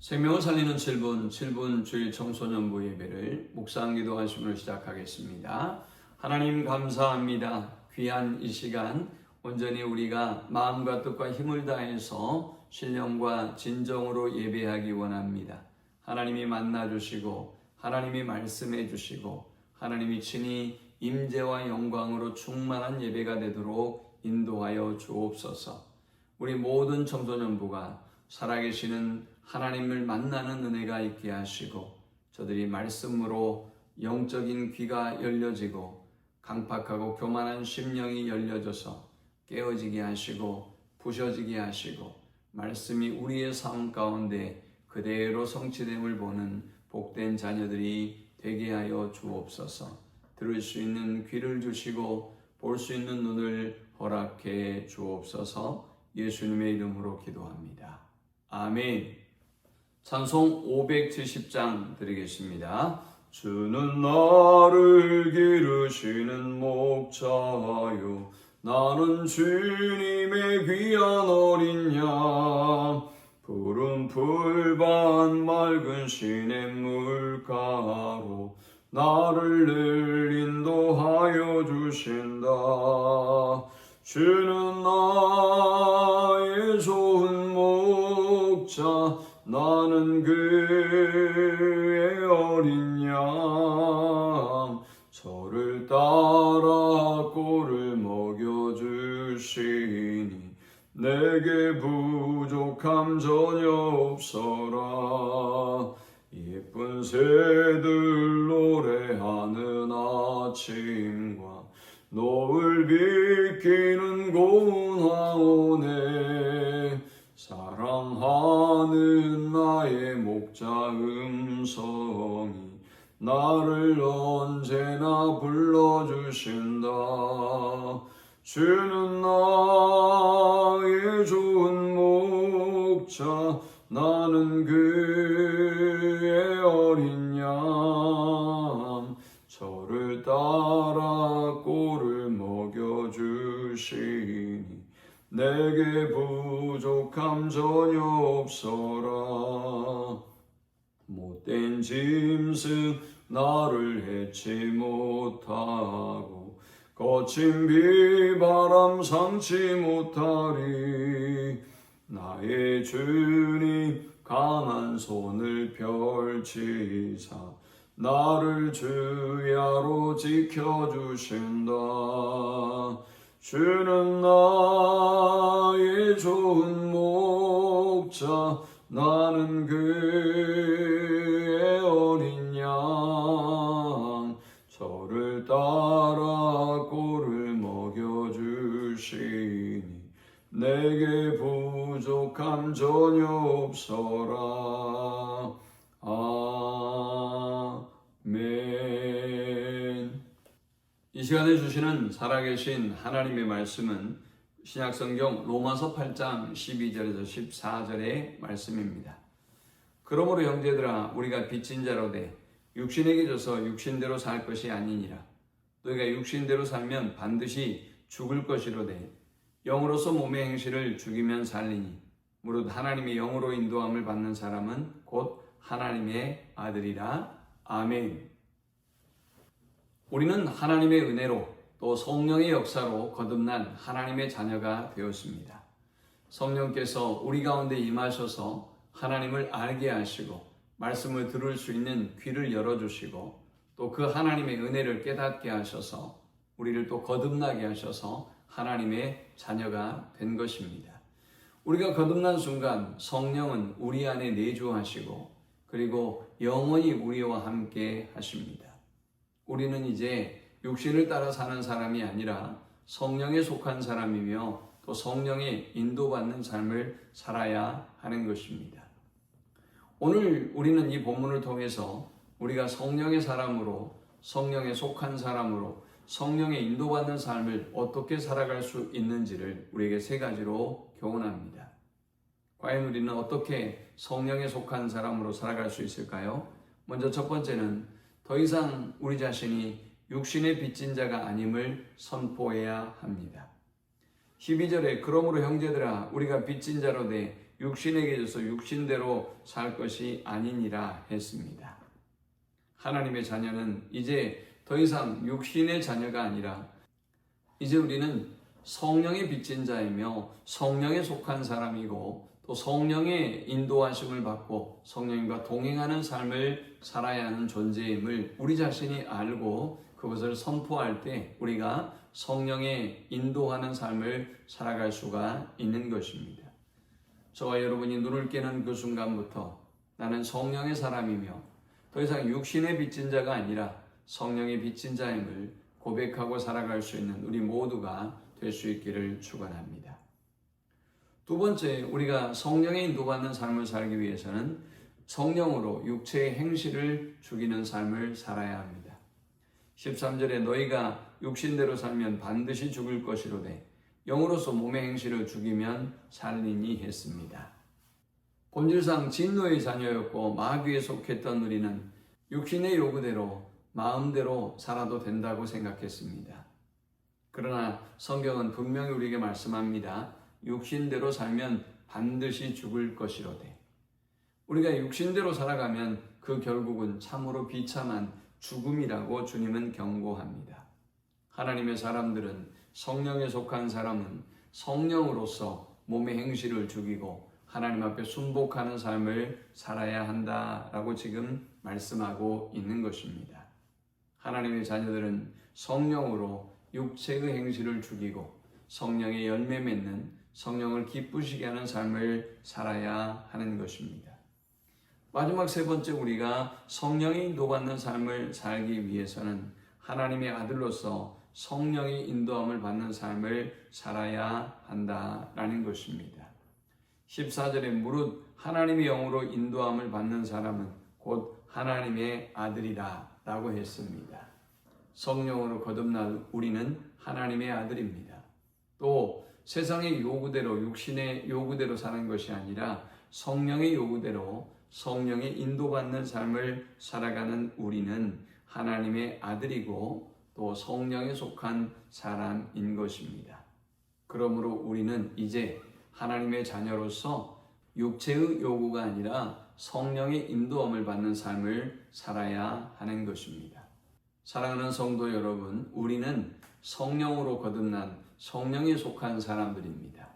생명을 살리는 7분 주일 청소년부 예배를 묵상 기도하심으로 시작하겠습니다. 하나님 감사합니다. 귀한 이 시간 온전히 우리가 마음과 뜻과 힘을 다해서 신령과 진정으로 예배하기 원합니다. 하나님이 만나주시고 하나님이 말씀해 주시고 하나님이 친히 임재와 영광으로 충만한 예배가 되도록 인도하여 주옵소서. 우리 모든 청소년부가 살아계시는 하나님을 만나는 은혜가 있게 하시고 저들이 말씀으로 영적인 귀가 열려지고 강팍하고 교만한 심령이 열려져서 깨어지게 하시고 부셔지게 하시고 말씀이 우리의 삶 가운데 그대로 성취됨을 보는 복된 자녀들이 되게 하여 주옵소서. 들을 수 있는 귀를 주시고 볼 수 있는 눈을 허락해 주옵소서. 예수님의 이름으로 기도합니다. 아멘. 찬송 570장 드리겠습니다. 주는 나를 기르시는 목자요 나는 주님의 귀한 어린 양 푸른 풀밭 맑은 시냇물가로 나를 늘 인도하여 주신다. 주는 나의 좋은 목자 나는 그의 어린 양 저를 따라 꼴을 먹여주시니 내게 부족함 전혀 없어라. 예쁜 새들 노래하는 아침과 노을 비키는 고운 하온에 사랑하는 나의 목자 음성이 나를 언제나 불러주신다. 주는 나의 좋은 목자 나는 그의 어린 양 저를 따라 꼴을 먹여주시니 내게 부족함 전혀 없어라. 못된 짐승 나를 해치 못하고 거친 비바람 상치 못하리. 나의 주님 강한 손을 펼치사 나를 주야로 지켜주신다. 주는 나의 좋은 목자 나는 그의 어린 양 저를 따라 꼴을 먹여주시니 내게 부족함 전혀 없어라. 아멘. 이 시간에 주시는 살아계신 하나님의 말씀은 신약성경 로마서 8장 12절에서 14절의 말씀입니다. 그러므로 형제들아 우리가 빚진 자로 돼 육신에게 져서 육신대로 살 것이 아니니라. 너희가 육신대로 살면 반드시 죽을 것이로되 영으로서 몸의 행실을 죽이면 살리니 무릇 하나님의 영으로 인도함을 받는 사람은 곧 하나님의 아들이라. 아멘. 우리는 하나님의 은혜로 또 성령의 역사로 거듭난 하나님의 자녀가 되었습니다. 성령께서 우리 가운데 임하셔서 하나님을 알게 하시고 말씀을 들을 수 있는 귀를 열어주시고 또 그 하나님의 은혜를 깨닫게 하셔서 우리를 또 거듭나게 하셔서 하나님의 자녀가 된 것입니다. 우리가 거듭난 순간 성령은 우리 안에 내주하시고 그리고 영원히 우리와 함께 하십니다. 우리는 이제 육신을 따라 사는 사람이 아니라 성령에 속한 사람이며 또 성령에 인도받는 삶을 살아야 하는 것입니다. 오늘 우리는 이 본문을 통해서 우리가 성령의 사람으로 성령에 속한 사람으로 성령에 인도받는 삶을 어떻게 살아갈 수 있는지를 우리에게 세 가지로 교훈합니다. 과연 우리는 어떻게 성령에 속한 사람으로 살아갈 수 있을까요? 먼저 첫 번째는 더 이상 우리 자신이 육신의 빚진 자가 아님을 선포해야 합니다. 12절에 그러므로 형제들아 우리가 빚진 자로 돼 육신에게 져서 육신대로 살 것이 아니니라 했습니다. 하나님의 자녀는 이제 더 이상 육신의 자녀가 아니라 이제 우리는 성령의 빚진 자이며 성령에 속한 사람이고 또 성령의 인도하심을 받고 성령님과 동행하는 삶을 살아야 하는 존재임을 우리 자신이 알고 그것을 선포할 때 우리가 성령의 인도하는 삶을 살아갈 수가 있는 것입니다. 저와 여러분이 눈을 깨는 그 순간부터 나는 성령의 사람이며 더 이상 육신의 빚진 자가 아니라 성령의 빚진 자임을 고백하고 살아갈 수 있는 우리 모두가 될 수 있기를 축원합니다. 두 번째, 우리가 성령의 인도받는 삶을 살기 위해서는 성령으로 육체의 행실을 죽이는 삶을 살아야 합니다. 13절에 너희가 육신대로 살면 반드시 죽을 것이로되 영으로서 몸의 행실을 죽이면 살리니 했습니다. 본질상 진노의 자녀였고 마귀에 속했던 우리는 육신의 요구대로 마음대로 살아도 된다고 생각했습니다. 그러나 성경은 분명히 우리에게 말씀합니다. 육신대로 살면 반드시 죽을 것이로되. 우리가 육신대로 살아가면 그 결국은 참으로 비참한 죽음이라고 주님은 경고합니다. 하나님의 사람들은 성령에 속한 사람은 성령으로서 몸의 행실을 죽이고 하나님 앞에 순복하는 삶을 살아야 한다라고 지금 말씀하고 있는 것입니다. 하나님의 자녀들은 성령으로 육체의 행실을 죽이고 성령의 열매 맺는 성령을 기쁘시게 하는 삶을 살아야 하는 것입니다. 마지막 세 번째, 우리가 성령의 인도받는 삶을 살기 위해서는 하나님의 아들로서 성령의 인도함을 받는 삶을 살아야 한다라는 것입니다. 14절에 무릇 하나님의 영으로 인도함을 받는 사람은 곧 하나님의 아들이라 라고 했습니다. 성령으로 거듭난 우리는 하나님의 아들입니다. 또 세상의 요구대로 육신의 요구대로 사는 것이 아니라 성령의 요구대로 성령의 인도받는 삶을 살아가는 우리는 하나님의 아들이고 또 성령에 속한 사람인 것입니다. 그러므로 우리는 이제 하나님의 자녀로서 육체의 요구가 아니라 성령의 인도함을 받는 삶을 살아야 하는 것입니다. 사랑하는 성도 여러분, 우리는 성령으로 거듭난 성령에 속한 사람들입니다.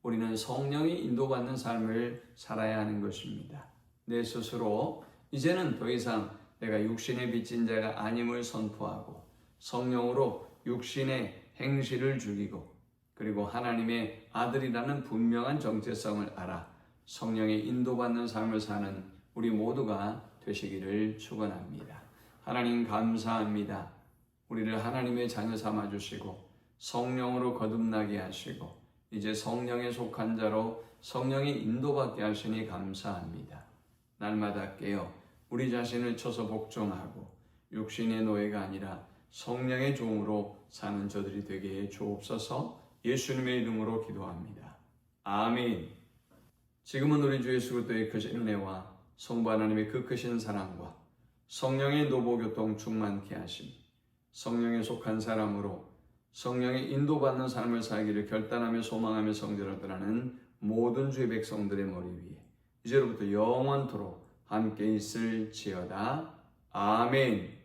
우리는 성령이 인도받는 삶을 살아야 하는 것입니다. 내 스스로 이제는 더 이상 내가 육신의 빚진 자가 아님을 선포하고 성령으로 육신의 행실을 죽이고 그리고 하나님의 아들이라는 분명한 정체성을 알아 성령의 인도받는 삶을 사는 우리 모두가 되시기를 축원합니다. 하나님 감사합니다. 우리를 하나님의 자녀 삼아 주시고 성령으로 거듭나게 하시고 이제 성령에 속한 자로 성령의 인도받게 하시니 감사합니다. 날마다 깨어 우리 자신을 쳐서 복종하고 육신의 노예가 아니라 성령의 종으로 사는 저들이 되게 해 주옵소서. 예수님의 이름으로 기도합니다. 아멘. 지금은 우리 주 예수 그리스도의 크신 은혜와 성부 하나님의 그 크신 사랑과 성령의 노보교통 충만케 하심, 성령에 속한 사람으로 성령의 인도받는 삶을 살기를 결단하며 소망하며 성전을 떠나는 모든 주의 백성들의 머리 위에 이제로부터 영원토록 함께 있을지어다. 아멘.